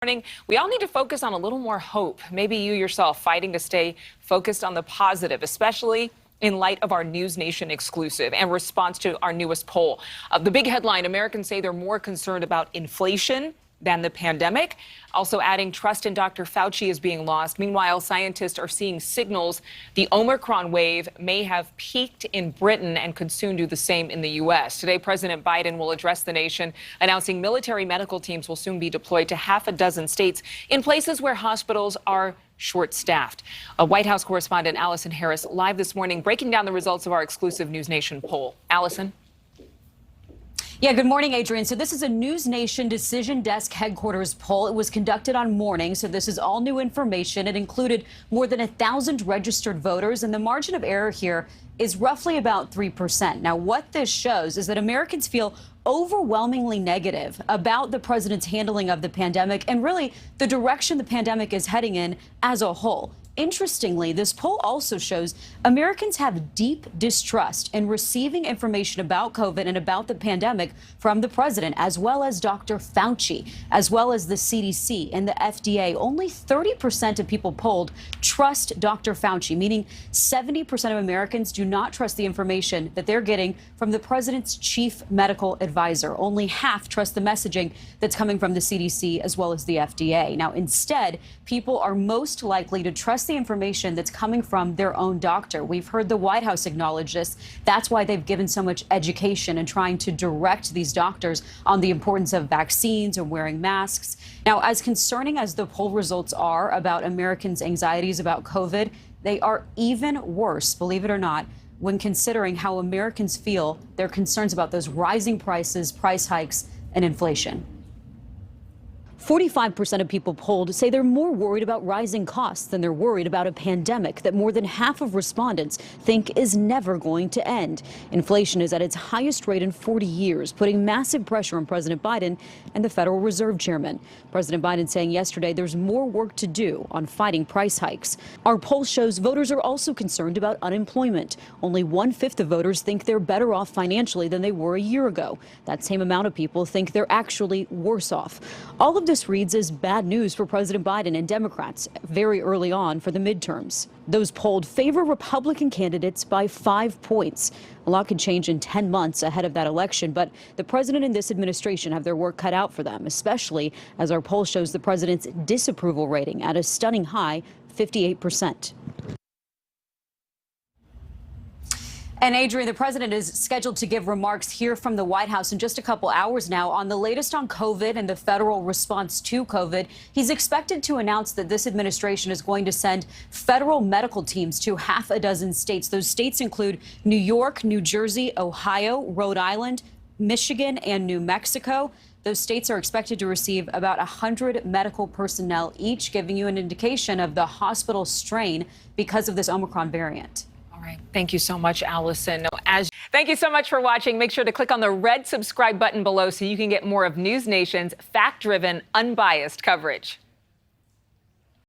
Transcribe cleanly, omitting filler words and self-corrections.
Morning. We all need to focus on a little more hope. Maybe you yourself fighting to stay focused on the positive, especially in light of our NewsNation exclusive and response to our newest poll. The big headline, Americans say they're more concerned about inflation than the pandemic. Also adding trust in Dr. Fauci is being lost. Meanwhile, scientists are seeing signals the Omicron wave may have peaked in Britain and could soon do the same in the U.S. Today, President Biden will address the nation, announcing military medical teams will soon be deployed to half a dozen states in places where hospitals are short-staffed. A White House correspondent, Allison Harris, live this morning, breaking down the results of our exclusive NewsNation poll. Allison? Yeah, good morning, Adrienne. So this is a NewsNation Decision Desk headquarters poll. It was conducted on morning, so this is all new information. It included more than 1,000 registered voters, and the margin of error here is roughly about 3%. Now, what this shows is that Americans feel overwhelmingly negative about the president's handling of the pandemic and really the direction the pandemic is heading in as a whole. Interestingly, this poll also shows Americans have deep distrust in receiving information about COVID and about the pandemic from the president, as well as Dr. Fauci, as well as the CDC and the FDA. Only 30% of people polled trust Dr. Fauci, meaning 70% of Americans do not trust the information that they're getting from the president's chief medical advisor. Only half trust the messaging that's coming from the CDC as well as the FDA. Now, instead, people are most likely to trust the information that's coming from their own doctor. We've heard the White House acknowledge this. That's why they've given so much education and trying to direct these doctors on the importance of vaccines and wearing masks. Now, as concerning as the poll results are about Americans' anxieties about COVID, they are even worse, believe it or not, when considering how Americans feel their concerns about those rising prices, price hikes, and inflation. 45% of people polled say they're more worried about rising costs than they're worried about a pandemic that more than half of respondents think is never going to end. Inflation is at its highest rate in 40 years, putting massive pressure on President Biden and the Federal Reserve Chairman. President Biden saying yesterday there's more work to do on fighting price hikes. Our poll shows voters are also concerned about unemployment. Only 1/5 of voters think they're better off financially than they were a year ago. That same amount of people think they're actually worse off. All of this reads as bad news for President Biden and Democrats very early on for the midterms. Those polled favor Republican candidates by 5 points. A lot can change in 10 months ahead of that election, but the president and this administration have their work cut out for them, especially as our poll shows the president's disapproval rating at a stunning high 58%. And Adrienne, the president is scheduled to give remarks here from the White House in just a couple hours now on the latest on COVID and the federal response to COVID. He's expected to announce that this administration is going to send federal medical teams to half a dozen states. Those states include New York, New Jersey, Ohio, Rhode Island, Michigan, and New Mexico. Those states are expected to receive about 100 medical personnel each, giving you an indication of the hospital strain because of this Omicron variant. All right. Thank you so much, Allison. Thank you so much for watching. Make sure to click on the red subscribe button below so you can get more of NewsNation's fact-driven, unbiased coverage.